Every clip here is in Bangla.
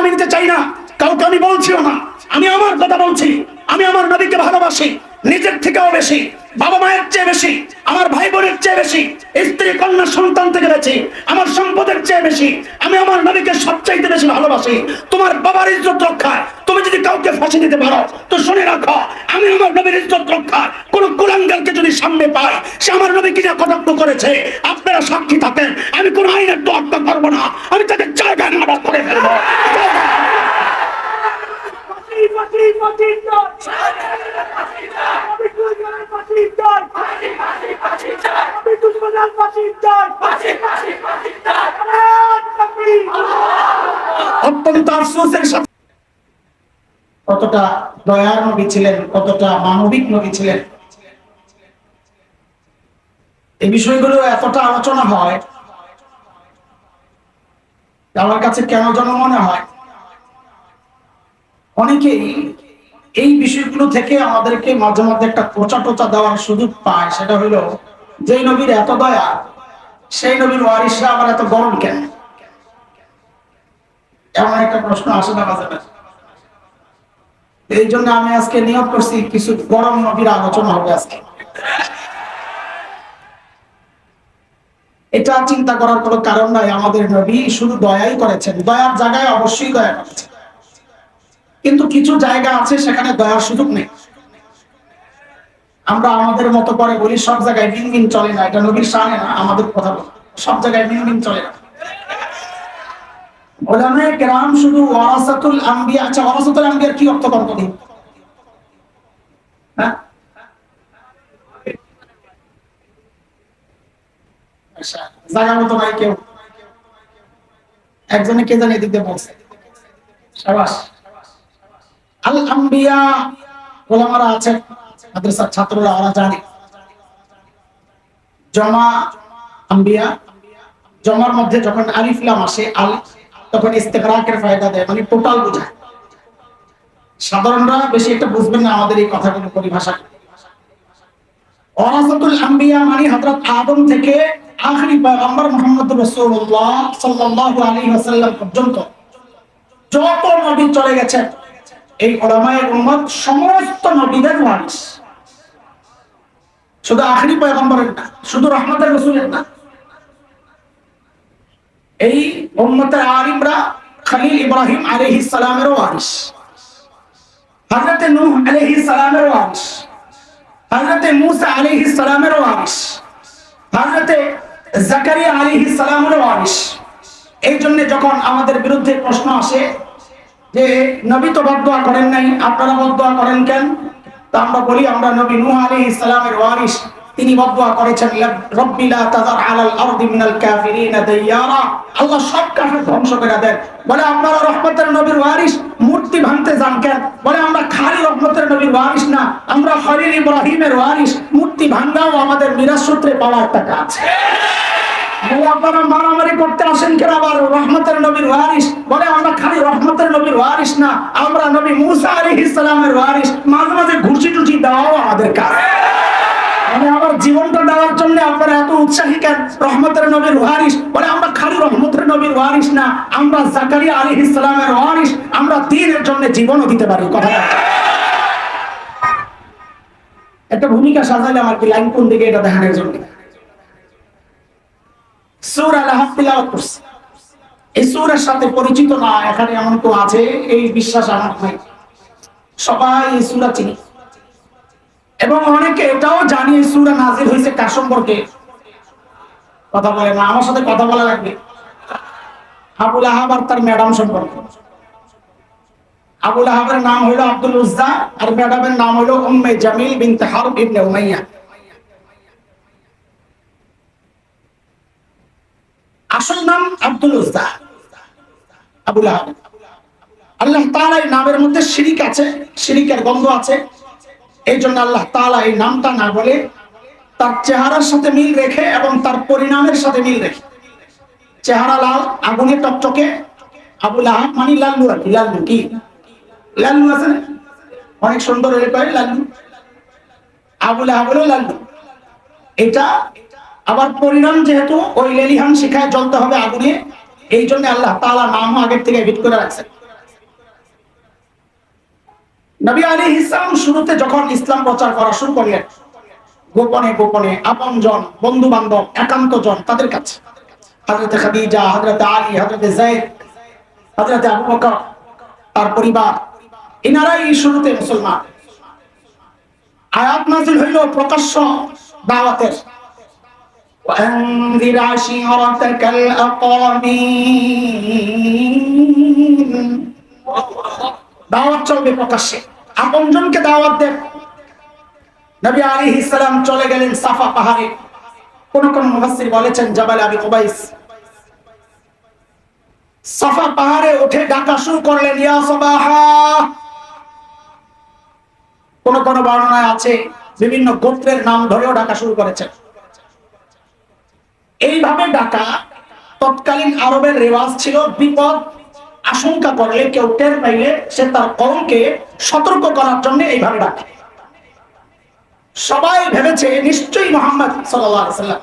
আমি নিতে চাই না, কাউকে আমি বলছিও না। আমি আমার কথা বলছি। আমি আমার নবীকে ভালোবাসি নিজের থেকেও বেশি, বাবা মায়ের চেয়ে বেশি, আমার ভাই বোনের চেয়ে বেশি, স্ত্রী কন্যা সন্তান থেকে বেশি, আমার সম্পদের চেয়ে বেশি। আমি আমার নবীকে সবচাইতে বেশি ভালোবাসি। তোমার বাবার ইজ্জত রক্ষায় তুমি যদি কাউকে ফাঁসি দিতে পারো তো শুনে রাখো, আমি আমার নবীর ইজ্জত রক্ষায় কোন কুলাঙ্গারকে যদি সামনে পাই, সে আমার নবীকে যা কটাক্ষ করেছে, আপনারা সাক্ষী থাকেন। আমি কোন আইনের তোয়াক্কা করবো না, আমি তাকে জায়গায় নামাজ করে ফেলবো। অত্যন্ত আফসোসের সাথে কতটা দয়ার নবী ছিলেন, কতটা মানবিক নবী ছিলেন, এই বিষয়গুলো এতটা আলোচনা হয়। আমার কাছে কেন যেন মনে হয় অনেকেই এই বিষয়গুলো থেকে আমাদেরকে মাঝে মধ্যে একটা কোচা টোচা দেওয়ার সুযোগ পায়। সেটা হলো, যেই নবীর এত দয়া, সেই নবীর ওয়ারিসরা আবার এত গরম কেন? এমন একটা প্রশ্ন আসে না মাঝে মাঝে। এই জন্য আমি আজকে নিয়োগ করছি কিছু গরম নবীর আলোচনা হবে আজকে। এটা চিন্তা করার কোনো কারণ নাই। আমাদের নবী শুধু দয়াই করেছেন, দয়ার জায়গায় অবশ্যই দয়া করেছেন, কিন্তু কিছু জায়গা আছে সেখানে দয়ার সুযোগ নেই। আমরা আমাদের মতো করে বলি সব জায়গায় মিনমিন চলে না, এটা নবীর শানে না। আমাদের কথা বল, সব জায়গায় মিনমিন চলে না। উলামায়ে কেরাম শুধু ওয়ারাসাতুল আম্বিয়া, আচ্ছা ওয়ারাসাতুল আম্বিয়ার কি অর্থ করতে দিন? হ্যাঁ, আচ্ছা জায়গা মতো নাই কেউ, একজনে কে জানে দিতে বলছে। শাবাশ। আল আম্বিয়া ওলামারা আছেন, মাদ্রাসার ছাত্ররা ওরা জানে জমা আম্বিয়া, জমার মধ্যে যখন আলিফ লাম আসে আল, তখন ইস্তেগরাকের ফায়দা দেয়, মানে টোটাল বোঝায়। সাধারণরা বেশি একটা বুঝবেন না আমাদের এই কথাগুলো পরিভাষা। ওয়ারাসাতুল আম্বিয়া মানে হযরত আদম থেকে আখেরি পয়গম্বর মুহাম্মদ রাসূলুল্লাহ সাল্লাল্লাহু আলাইহি ওয়াসাল্লাম পর্যন্ত যত নবী চলে গেছেন, এই উলামায়ে উম্মত সমস্ত নবীদের ওয়ারিস। শুধু আখেরি পয়গম্বরের না, শুধু রহমতের রাসূলের না। এই উম্মতের আলিমরা খলিল ইব্রাহিম আলাইহিস সালামের ওয়ারিস, হযরত নূহ আলাইহিস সালামের ওয়ারিস, হযরত মূসা আলাইহিস সালামের ওয়ারিস, হযরত জাকারিয়া আলাইহিস সালামের ওয়ারিস। এই জন্য যখন আমাদের বিরুদ্ধে প্রশ্ন আসে যে নবী তো বদদুয়া করেন নাই, আপনারা বদদুয়া করেন কেন? তা আমরা বলি, আমরা নবী নূহ আলাইহিস সালামের ওয়ারিস। তিনি বদদুয়া করেছেন, রব্বি লা তাযার আলাল আরদি মিনাল কাফিরিনা দাইয়ারা, আল্লাহ সব কাফের ধ্বংস করে দেন। বলে আপনারা রহমতের নবীর ওয়ারিস, মূর্তি ভাঙতে যান কেন? বলে আমরা খালি রহমতের নবীর ওয়ারিস না, আমরা খলিল ইব্রাহিমের ওয়ারিস। মূর্তি ভাঙাও আমাদের মিরাজ সূত্রে পাওয়া একটা কাজ। বলে আপনারা মারামারি করতে আসেন কেন আবার রহমতের নবীর ওয়ারিস? বলে আমরা খালি রহমতের নবীর ওয়ারিস না, আমরা নবী মূসা আলাইহিস সালামের ওয়ারিস। মাঝে মাঝে ঘুষি টুসি দেওয়াও আমাদের কাজ। মানে আমার জীবনটা দেওয়ার জন্য আপনারা এত উৎসাহী কেন? রহমতের নবীর ওয়ারিস। বলে আমরা খালি রহমতের নবীর ওয়ারিস না, আমরা জাকারিয়া আলাইহিস সালামের ওয়ারিস। আমরা দ্বীনের জন্য জীবনও দিতে পারি। কথা একটা ভূমিকা সাজাইলাম আর কি, লাইন কোন দিকে এটা দেখানোর জন্য। সূরা আল-লাহব তিলাওয়াত করছি। এই সূরার সাথে পরিচিত না এখানে এমন কেউ আছে, এই বিশ্বাস আমার নাই। সবাই এই সূরা চিনি, এবং অনেকে এটাও জানি এই সূরা নাযিল হয়েছে কার সম্পর্কে। কথা বলে না, আমার সাথে কথা বলা লাগবে। আবু লাহাব আর তার ম্যাডাম সম্পর্কে। আবু লাহাবের নাম হলো আব্দুল উজ্জা, আর ম্যাডামের নাম হলো উম্মে জামিল বিনতে হারব ইবনে উমাইয়া। আসল নাম আব্দুল উজ্জা, আবু লাহাব। আল্লাহ তাআলা এই নামের মধ্যে শিরিক আছে, শিরিকের গন্ধ আছে। এই জন্য আল্লাহ তাআলা এই নামটা না বলে তার চেহারার সাথে মিল রেখে এবং তার পরিণামের সাথে মিল রেখে। চেহারা লাল, আগুনে টকটকে, আবু লাহাব মানে লাল্লু আর কি। লাল্লু কি? লাল্লু আছে না, অনেক সুন্দর হয়ে পারে লাল্লু। আবু লাহাব হলো লাল্লু। এটা আবার পরিণাম যেহেতু ওই লেলিহান শিখায় জ্বলতে হবে আগুনে, এই জন্য আল্লাহ তাআলা নামও আগের থেকে ভিট করে রাখছেন। নবী আলাইহিস সালাম শুরুতে যখন ইসলাম প্রচার করা শুরু করলেন, গোপনে গোপনে আপনজন, বন্ধু বান্ধব, একান্তজন তাদের কাছে, হযরত খাদিজা, হযরত আলী, হযরত যায়েদ, হযরত আবু বকর, তার পরিবার, এনারাই শুরুতে মুসলমান। আয়াত নাযিল হইল প্রকাশ্য দাওয়াতের, وأنذر عشيرتك الأقربين। দাওয়াত চলবে প্রকাশ্যে, আপনজনকে দাওয়াত দেন। নবী আলাইহিস সালাম চলে গেলেন সাফা পাহাড়ে। কোন কোন মুফাসসির বলেছেন জাবাল আবি কুবাইস। সাফা পাহাড়ে উঠে ডাকা শুরু করলেন, ইয়া সাবাহা। কোন কোন বর্ণনায় আছে বিভিন্ন গোত্রের নাম ধরেও ডাকা শুরু করেছেন। এইভাবে ডাকা তৎকালীন আরবের রেওয়াজ ছিল। বিপদ আশঙ্কা করলে, কেউ টের পাইলে সে তার কওমকে সতর্ক করার জন্য এইভাবে ডাকে। সবাই ভেবেছে নিশ্চয়ই মুহাম্মদ সাল্লাল্লাহু আলাইহি ওয়াসাল্লাম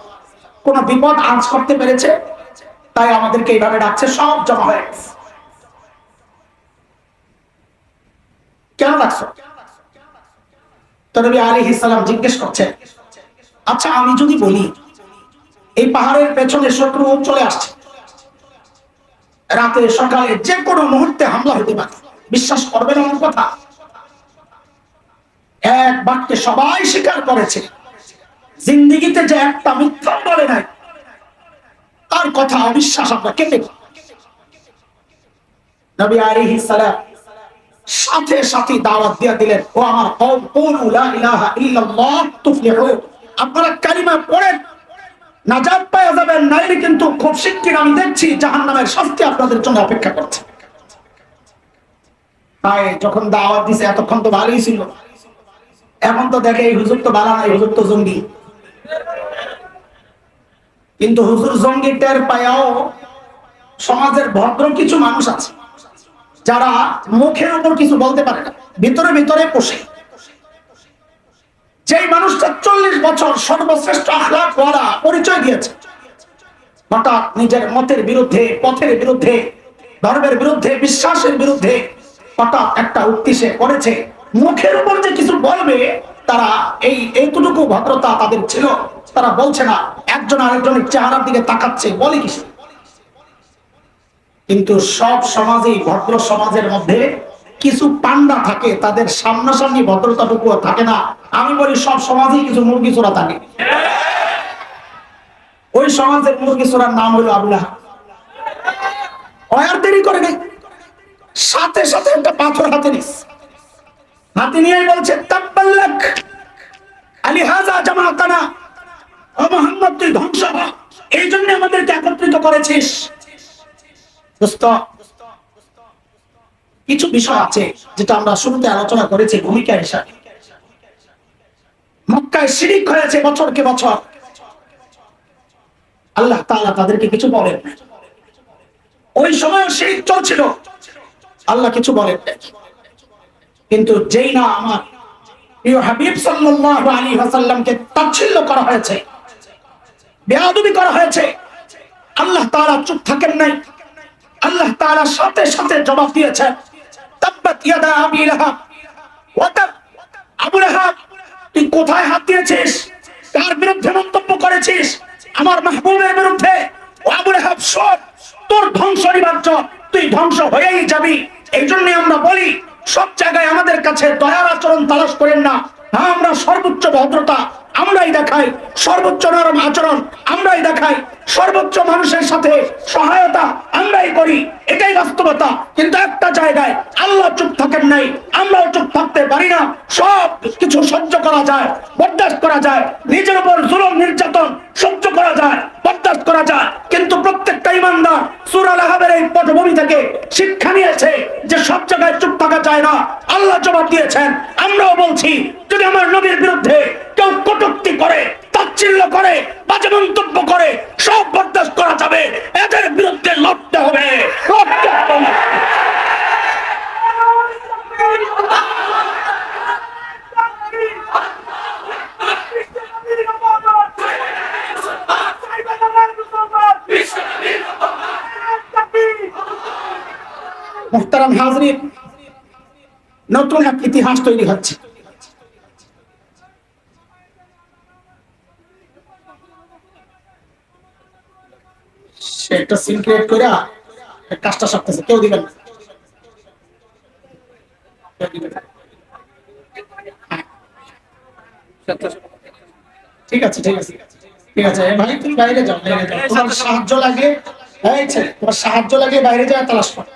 কোন বিপদ আঁচ করতে পেরেছে, তাই আমাদেরকে এইভাবে ডাকছে। সব জমা হয়ে গেছে। কেন ডাকছো? তো নবী আলাইহিস সালাম জিজ্ঞেস করছেন, আচ্ছা আমি যদি বলি এই পাহাড়ের পেছনে শত্রু চলে আসছে, রাতে সকালে যে কোনো মুহূর্তে হামলা হতে পারে, বিশ্বাস করবেন আমার কথা? এক বাক্যে সবাই স্বীকার করেছে, জিন্দেগিতে যে একটা মিথ্যা বলে নাই, তার কথা অবিশ্বাস আমরা কেটে। নবী আলাইহিস সালাম সাথে সাথে দাওয়াত দিয়ে দিলেন, ও আমার কওম, কুলু লা ইলাহা ইল্লাল্লাহ তুফলিহু। আপনারা কালিমা পড়েন, নাজাত পেয়ে যাবেন, নাইলে কিন্তু খুব শিগগির আমি দেখছি জাহান্নামের শাস্তি আপনাদের জন্য অপেক্ষা করছে। তাই যখন দাওয়াত দিছে এতক্ষণ তো ভালোই ছিল, এখন তো দেখে এই হুজুর তো ভালো নাই, হুজুর তো জঙ্গি। কিন্তু হুজুর জঙ্গি টের পায়াও সমাজের ভদ্র কিছু মানুষ আছে যারা মুখের উপর কিছু বলতে পারে না, ভিতরে ভিতরে পোষে। যেই মানুষটা 40 বছর সর্বশ্রেষ্ঠ আখলাক ওয়ালা পরিচয় দিয়েছে, হঠাৎ নিজের মতের বিরুদ্ধে, পথের বিরুদ্ধে, ধর্মের বিরুদ্ধে, বিশ্বাসের বিরুদ্ধে হঠাৎ একটা উক্তি সে করেছে, মুখের উপর যে কিছু বলবে, তারা এইটুকু ভদ্রতা তাদের ছিল, তারা বলছে না, একজন আরেকজনের চেহারার দিকে তাকাচ্ছে, বলে কিছু। কিন্তু সব সমাজেই, ভদ্র সমাজের মধ্যে কিছু পান্ডা থাকে, তাদের সামনাসামনি ভদ্রতাটুকুও থাকে না। আমি বলি সব সমাজেই কিছু মুরগি চোরা থাকে। ওই সমাজের মুরগি চোরার নাম হলো আবু লাহাব। আর দেরি করে নেই, সাথে সাথে একটা পাথর হাতে নিস, হাতে নিয়ে বলছে, তাব্বাল্লাক আলিহাযা জামাআতানা। ও মুহাম্মদ, তুই ধ্বংস হ, এই জন্য আমাদেরকে একত্রিত করেছিস। দোস্ত, কিছু বিষয় আছে যেটা আমরা শুরুতে আলোচনা করেছি ভূমিকা হিসাবে। মক্কায় শিরিক হয়েছে বছরকে বছর, আল্লাহ তাআলা তাদেরকে কিছু বলেন না। ওই সময় শিরিক চলছিল, আল্লাহ কিছু বলেন না। কিন্তু যেই না আমার প্রিয় হাবিব সাল্লাল্লাহু আলাইহি ওয়াসাল্লামকে তাচ্ছিল্য করা হয়েছে, বেয়াদবি করা হয়েছে, আল্লাহ তাআলা চুপ থাকেন নাই। আল্লাহ তাআলা সাথে সাথে জবাব দিয়েছেন, তাব্বাত ইয়াদা আবি লাহাব ওয়া তাব। আবু লাহাব, তুই কোথায় হাত দিয়েছিস? কার বিরুদ্ধে মন্তব্য করেছিস? আমার মাহবুবের বিরুদ্ধে। ও আবু লাহাব, শোন, তোর ধ্বংস অনিবার্য, তুই ধ্বংস হয়েই যাবি। এই জন্যই আমরা বলি, সব জায়গায় আমাদের কাছে দয়ার আচরণ তালাশ করেন না। হ্যাঁ, আমরা সর্বোচ্চ ভদ্রতা আমরাই দেখাই, সর্বোচ্চ নরম আচরণ আমরাই দেখাই, সর্বোচ্চ মানুষের সাথে সহায়তা আমরাই করি, এটাই বাস্তবতা। কিন্তু একটা জায়গায় আল্লাহ চুপ থাকেন নাই, আমরাও চুপ থাকতে পারি না। সব কিছু সহ্য করা যায়, বরদাস্ত করা যায়, নিজের উপর জুলুম নির্যাতন সহ্য করা যায়, বরদাস্ত করা যায়। কিন্তু প্রত্যেকটা ঈমানদার সূরা লাহাবের এই পটভূমি থেকে শিক্ষা নিয়েছে যে সব জায়গায় চুপ থাকা যায় না। আল্লাহ জবাব দিয়েছেন, আমরাও বলছি, যদি আমার নবীর বিরুদ্ধে কেউ কটূক্তি করে, তাচ্ছিল্য করে, বাজে মন্তব্য করে, সব বরদাস্ত করা যাবে, এদের বিরুদ্ধে লড়তে হবে, লড়তে হবে। মুহতারাম হাজরিন, নতুন এক ইতিহাস তৈরি হচ্ছে। সে একটা সিন ক্রিয়েট করে কাজটা সারতেছে, কেউ দিবেন না। ঠিক আছে ঠিক আছে ঠিক আছে, ভাই তুমি বাইরে যাও, বাইরে যাও, তোমার সাহায্য লাগে, তোমার সাহায্য লাগে, বাইরে যাও তালাশ করো।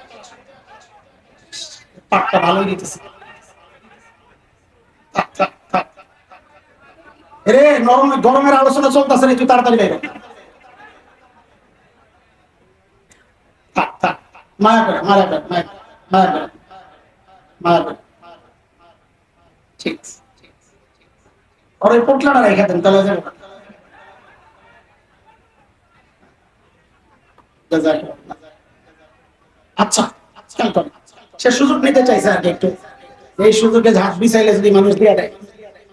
পাটটা ভালোই দিতেছে। রে নরম গরমের আলোচনা চলতেছে রে, তুই তাড়াতাড়ি বাইরে। মায়া করে মায়া করে মায়া মায়া করে মায়া করে, ঠিক আর ওই পোটলাটা রেখে দেন তাহলে যাবো। আচ্ছা খেয়াল করেন, সে সুযোগ নিতে চাইছে আর কি একটু, এই সুযোগে ঝাঁক বিছাইলে যদি মানুষ দিয়ে দেয়,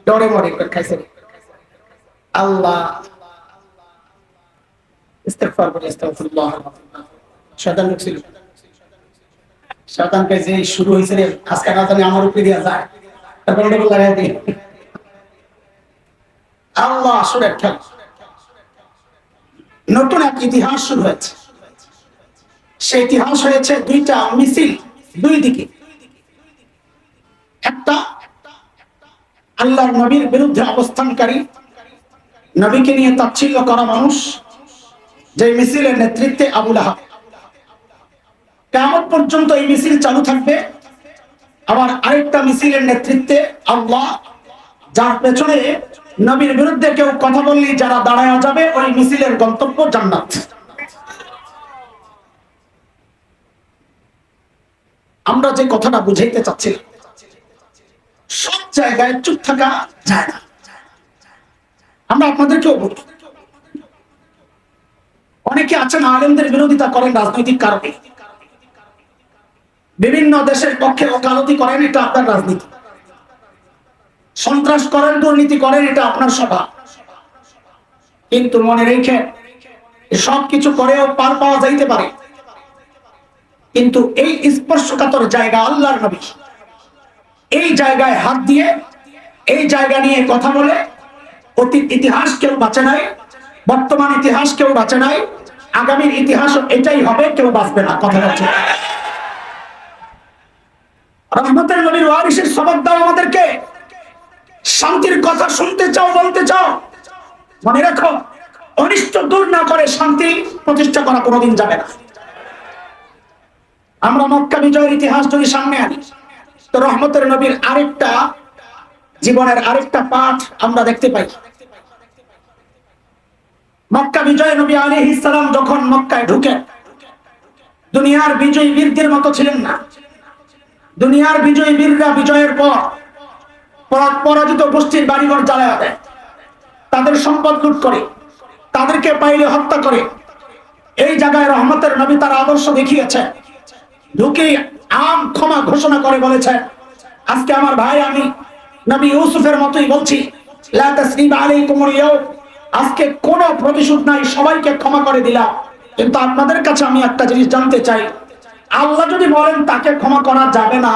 ডরে মরে খাইছে। আল্লাহ ইস্তেগফার করে, আস্তাগফিরুল্লাহ। শয়তান ঢুকছিল, শয়তানকে যে শুরু হয়েছে রে আজকে না জানি আমার উপরে দিয়া যায়, তারপরে লাগাই দিই। আল্লাহ আসলে খেল, নতুন এক ইতিহাস শুরু হয়েছে। সেই ইতিহাস হয়েছে দুইটা মিছিল, দুই দিকে। একটা আল্লাহর নবীর বিরুদ্ধে অবস্থানকারী, নবীকে নিয়ে তাচ্ছিল্য করা মানুষ, যে মিছিলের নেতৃত্বে আবু লাহাব। কিয়ামত পর্যন্ত এই মিছিল চালু থাকবে। আবার আরেকটা মিছিলের নেতৃত্বে আল্লাহ, যার পেছনে নবীর বিরুদ্ধে কেউ কথা বললেই যারা দাঁড়ায় যাবে, ওই মিছিলের গন্তব্য জান্নাত। আমরা যে কথাটা বুঝাইতে চাচ্ছিলাম, সব জায়গায় চুপ থাকা যায় না। আমরা আপনাদেরকেও বলি, অনেকে আছেন আলেমদের বিরোধিতা করেন রাজনৈতিক কারণে, বিভিন্ন দেশের পক্ষে ওকালতি করেন, এটা আপনার রাজনীতি। সন্ত্রাস করেন, দুর্নীতি করেন, এটা আপনার স্বভাব। কিন্তু মনে রেখে সব কিছু করেও পার পাওয়া যাইতে পারে, কিন্তু এই স্পর্শকাতর জায়গা আল্লাহর নবী, এই জায়গায় হাত দিয়ে, এই জায়গা নিয়ে কথা বলে অতীত ইতিহাস কেউ বাঁচে নাই, বর্তমান ইতিহাস কেউ বাঁচে নাই, আগামীর ইতিহাস এটাই হবে, কেউ বাঁচবে না। কথা বলছে রহমতের নবীর ওয়ারিসের সবক দাও আমাদেরকে। শান্তির কথা শুনতে চাও, বলতে চাও, মনে রাখো অনিষ্ট দূর না করে শান্তি প্রতিষ্ঠা করা কোনোদিন যাবে না। আমরা মক্কা বিজয়ের ইতিহাস যদি সামনে আনি, তো রহমতের নবীর আরেকটা জীবনের আরেকটা পাঠ আমরা দেখতে পাই। মক্কা বিজয় নবী আলাইহিস সালাম যখন মক্কায় ঢুকেন, দুনিয়ার বিজয়ী বীরদের মতো ছিলেন না। দুনিয়ার বিজয়ী বীররা বিজয়ের পর পরাজিত গোষ্ঠীর বাড়িঘর জ্বালায়া দেয়, তাদের সম্পদ লুট করে, তাদেরকে পাইলে হত্যা করে। এই জায়গায় রহমতের নবী তার আদর্শ দেখিয়েছে। ঢুকে আম ক্ষমা ঘোষণা করে বলেছে, আজকে আমার ভাই আমি নবী ইউসুফের মতোই বলছি, লা তাসরিবা আলাইকুমুল ইয়াউম, আজকে কোনো প্রতিশোধ নাই, সবাইকে ক্ষমা করে দিলাম। কিন্তু আপনাদের কাছে আমি একটা জিনিস জানতে চাই, আল্লাহ যদি বলেন তাকে ক্ষমা করা যাবে না,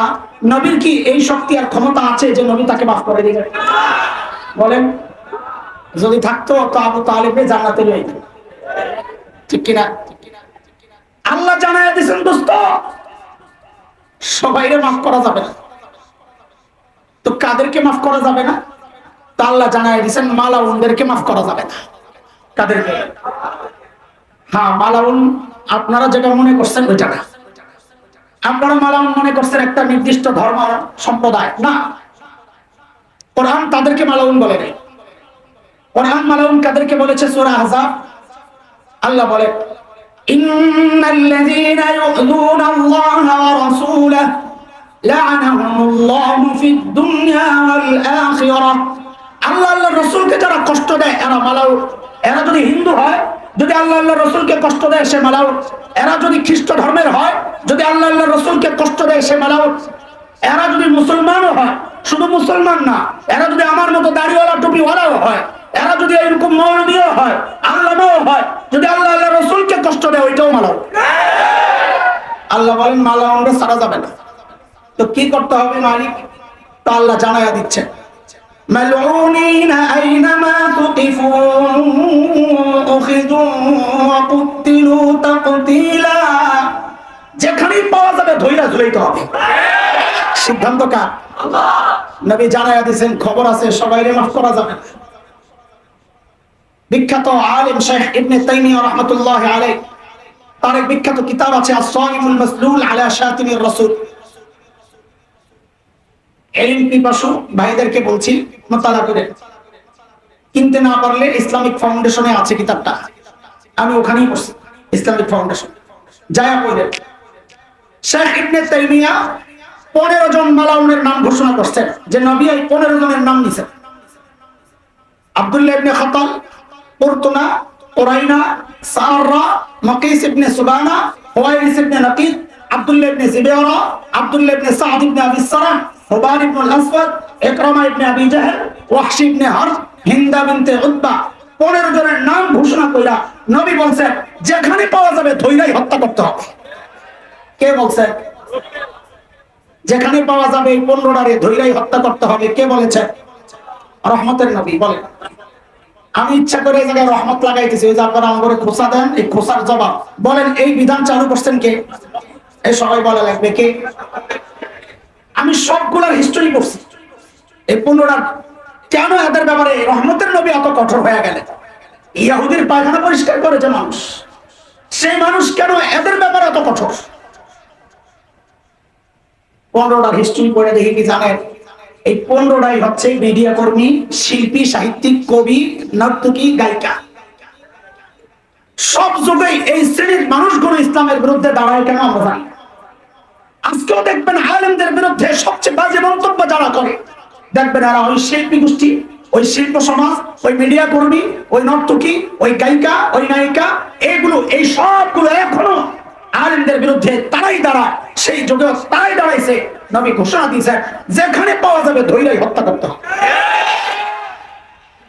নবীর কি এই শক্তি আর ক্ষমতা আছে যে নবী তাকে মাফ করে দিবেন? বলেন, যদি থাকতো তো আবু তালেবকে জান্নাতে নিয়ে যেত, ঠিক কিনা? আল্লাহ জানায় দিয়েছেন দোস্ত, সবাইকে মাফ করা যাবে না। তো কাদেরকে মাফ করা যাবে না? তা আল্লাহ জানায় দিয়েছেন মালাউনদেরকে মাফ করা যাবে না। কাদেরকে? হ্যাঁ, মালাউন আপনারা যেটা মনে করছেন ওইটা না। আপনারা মালাউন মনে করছেন একটা নির্দিষ্ট ধর্ম সম্প্রদায়, না। কোরআন তাদেরকে মালাউন বলে নাই। কোরআন মালাউন কাদেরকে বলেছে? সূরা আহজাব আল্লাহ বলে, ইন্নাল্লাযীনা ইউযুনা আল্লাহা ওয়া রাসূলাহু লা'নাহুমুল্লাহু ফিদ দুনিয়া ওয়াল আখিরাহ। আল্লাহ আল্লাহর রাসূলকে যারা কষ্ট দেয় এরা মালাউন। এরা যদি হিন্দু হয়, যদি আল্লাহ আল্লাহর রাসূলকে কষ্ট দেয় সে মালাউন। এরা যদি খ্রিস্ট ধর্মের হয়, যদি আল্লাহ আল্লাহর রাসূলকে কষ্ট দেয় সে মালাউন। এরা যদি মুসলমানও হয়, শুধু মুসলমান না, এরা যদি আমার মতো দাড়িওয়ালা টুপিওয়ালাও হয়, এরা যদি এরকম মৌলবীও হয়, আল্লামাও হয়, যদি আল্লাহ আল্লাহর রাসূলকে কষ্ট দেয় ওইটাও মালাউন। আল্লাহ বলেন মালাউনরা ছাড়া যাবে না। তো কি করতে হবে মালিক? তা আল্লাহ জানায়া দিচ্ছেন, মালউনিনা আইনামা তুকিফু উখিযু ওয়া কুতিলু তাকতিলা। যেখানেই পাওয়া যাবে ধইরা ঝুলাইতে হবে। সিদ্ধান্ত কার? আল্লাহ। নবী জানায়া দিয়েছেন, খবর আছে, সবাইরে মাফ করা যাবে। বিখ্যাত আলেম শেখ ইবনে তাইমিয়া রাহমাতুল্লাহি আলাইহি, তার এক বিখ্যাত কিতাব আছে আস-সাইমুল মাসলুল আলা শাতিমির রাসূল। এলিম পিপাসু ভাইদেরকে বলছি মুতালা করে, কিনতে না পারলে ইসলামিক ফাউন্ডেশনে আছে কিতাবটা, আমি ওখানেই পড়ছি, ইসলামিক ফাউন্ডেশন যায়া পড়ে। শেখ ইবনে তাইমিয়া 15 জন মালাউনের নাম ঘোষণা করছেন, যে নবী এই 15 জনের নাম নিছেন। আব্দুল্লাহ ইবনে খাতাল, কুরতুনা, উরাইনা, সাররা, মাকিস ইবনে সুবানা, হুয়াইরিস ইবনে নাকিদ, আব্দুল্লাহ ইবনে জিবারা, আব্দুল্লাহ ইবনে সাদ ইবনে আবি সারাহ, হুবান ইবনে আল-আসওয়াদ, ইকরামা ইবনে আবি জাহল, ওয়াহশি ইবনে হারব, হিন্দা বিনতে উতবা। 15 জনের নাম ঘোষণা কইরা নবী বলছেন, যেখানে পাওয়া যাবে ধইরাই হত্যা করতে হবে। কে বলছেন? যেখানে পাওয়া যাবে এই 15টারে ধইরাই হত্যা করতে হবে। কে বলেছে? রহমতের নবী বলেন। আমি ইচ্ছা করে এই জায়গায় রহমত লাগাইতেছি, ওই যে আপনারা আমাকে খোসা দেন, এই খোসার জবাব বলেন এই বিধান চালু করছেন কে? এই সবাই বলা লাগবে কে? আমি সবগুলোর হিস্টরি করছি, এই 15টা কেন এদের ব্যাপারে রহমতের নবী এত কঠোর হয়ে গেলেন। ইহুদির পায়খানা পরিষ্কার করেছে মানুষ, সেই মানুষ কেন এদের ব্যাপারে এত কঠোর? 15টার হিস্টরি পড়ে দেখি কি জানেন? এই 15টাই হচ্ছে মিডিয়া কর্মী, শিল্পী, সাহিত্যিক, কবি, নর্তকী, গায়িকা। সব যুগেই এই শ্রেণীর মানুষগুলো ইসলামের বিরুদ্ধে দাঁড়ায় কেন আমরা জানি। আজকেও দেখবেন আলেমদের বিরুদ্ধে সবচেয়ে বাজে মন্তব্য যারা করে, দেখবেন এরা ওই শিল্পী গোষ্ঠী, ওই শিল্প সমাজ, ওই মিডিয়া কর্মী, ওই নর্তকী, ওই গায়িকা, ওই নায়িকা, এগুলো এই সবগুলো এখনো আলেমদের বিরুদ্ধে তারাই দাঁড়ায়। সেই যুগে তারাই দাঁড়াইছে। নবী ঘোষণা দিয়েছেন, যেখানে পাওয়া যাবে ধইরাই হত্যা করতে হবে।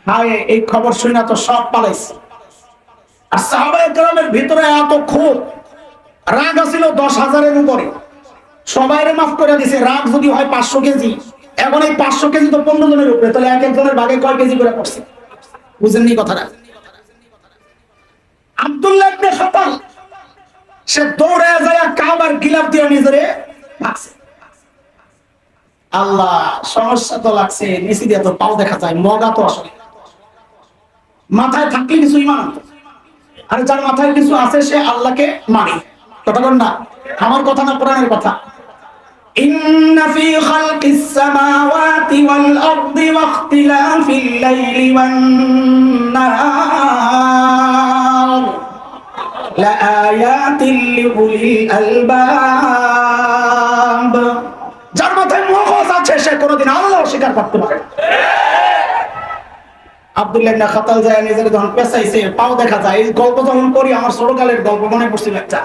হায়, এই খবর শুনে তো সব পালাইছে। আর সাহাবায়ে কেরামের ভিতরে এত ক্ষোভ, রাগ ছিল 10,000-এর উপরে। সবাইরে মাফ করে দিছে। রাগ যদি হয় 500 কেজি, এখন এই 500 কেজি তো 15 জনের উপরে, তাহলে এক একজনের ভাগে কয় কেজি করে পড়ছে? বুঝেননি কথাটা? আব্দুল্লাহ ইবনে খাতাল সে দৌড়ে যায় কাবার গিলাফ দিয়ে নিজেরে ভাগছে। আল্লাহ, সমস্যা তো লাগছে, নিচে দিয়ে তো পাও দেখা যায়, মগা তো আসলে মাথায় থাকলে কিছু ইমান আনতো। আর যার মাথায় কিছু আছে সে আল্লাহকে মানে। কথা বল না, আমার কথা না, কোরআনের কথা। ইন্না ফি খালকিস সামাওয়াতি ওয়াল আরদি ওয়া ইখতিলাফিল লাইলি ওয়ান নাহার লাআয়াতিল লিউলিল আলবাব। যার মাথায় মগজ আছে সে কোনোদিন আল্লাহ অস্বীকার করতে পারে না। আব্দুল্লাহ ইবনে খাতাল যায় নিজের যখন পেছাইছে, পাও দেখা যায়। এই গল্প যখন করি আমার ছোটকালের গল্প মনে পড়ছিল একটা।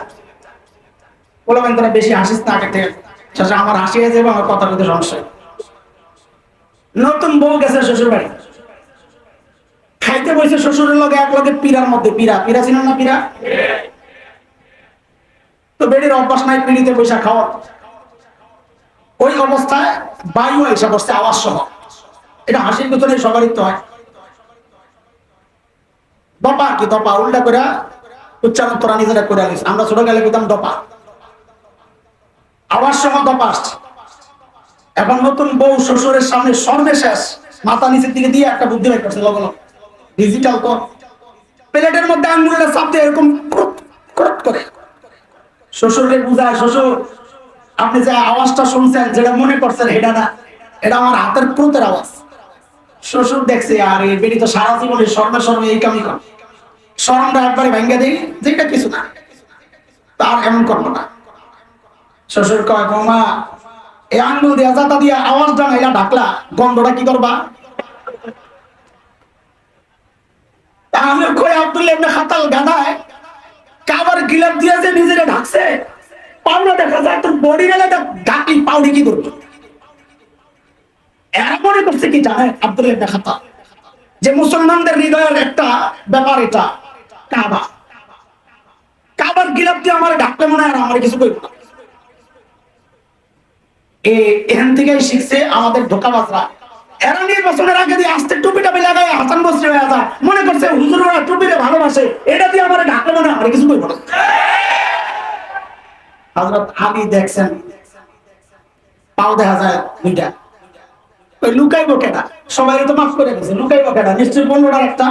বলবেন তোরা বেশি হাসিস না, আগে থেকে শেষে আমার হাসি হয়ে যাবে, আমার কথা বলতে সমস্যা। নতুন বউ গেছে শ্বশুর বাড়ি, খাইতে বসে শ্বশুরের লগে এক লগে পিরার মধ্যে, পিরা পিরা ছিলেন না? পিরা তো বেডির অভ্যাস নাই পিড়িতে বসে খাওয়া। ওই অবস্থায় বায়ু এসে বসছে আওয়াজ সহ। এটা হাসির পিছনে সবারই তো হয়। দপা কি দপা উল্টা করে উচ্চারণ তোরা নিজেরা করে আনিস। আমরা ছোটকালে পেতাম দপা, আওয়াজ সহ দপা আসছে। এখন নতুন বউ শ্বশুরের সামনে সর্বশেষ মাথা নিচের দিকে দিয়ে একটা বুদ্ধি বের করছে, লগল ডিজিটাল তো প্লেটের মধ্যে আঙ্গুলটা চাপ দিয়ে এরকম করে শ্বশুরকে বুঝায়, শ্বশুর আপনি যে আওয়াজটা শুনছেন, যেটা মনে করছেন এটা না, এটা আমার হাতের ক্রোতের আওয়াজ। শ্বশুর দেখছে আর এই বেটি তো সারা জীবনে শর্মে শর্মে এই কামই করে, শরমটা একবারে ভেঙে দেই, যেটা কিছু না, তার এমন করবো না। শ্বশুর কয়, বৌমা এই আঙ্গুল দিয়া জাতা দিয়া আওয়াজ ডানা এটা ঢাকলা, গন্ধটা কি করবা? আমি কই আব্দুল্লাহ ইবনে খাতাল গাদায় কাবার গিলাফ দিয়া যে নিজেরে ঢাকছে, পাউনা দেখা যায় তোর বডি গেলে ঢাকলি পাউডি কি করবে? এরা মনে করছে কি জানে আব্দুল্লাহ ইবনে খাতাল, যে মুসলমানদের হৃদয়ের একটা ব্যাপার এটা কাবা, কাবার গিলাফ দিয়ে আমার ঢাকলে মনে হয় আমার কিছু করবে না। এখান থেকেই শিখছে আমাদের ধোকাবাজরা। এরা নির্বাচনের আগে দিয়ে আস্তে টুপি টাপি লাগায় হাসান বসরি হয়ে যায়, মনে করছে হুজুররা টুপিকে ভালোবাসে, এটা দিয়ে আমার ঢাকা মনে আমার কিছু করবো না। হযরত আলী দেখছেন পাও দেখা যায় দুইটা, ওই লুকাইবো কেটা, সবাই তো মাফ করে দিয়েছে, লুকাইবো কেটা, নিশ্চয়ই 15টার একটা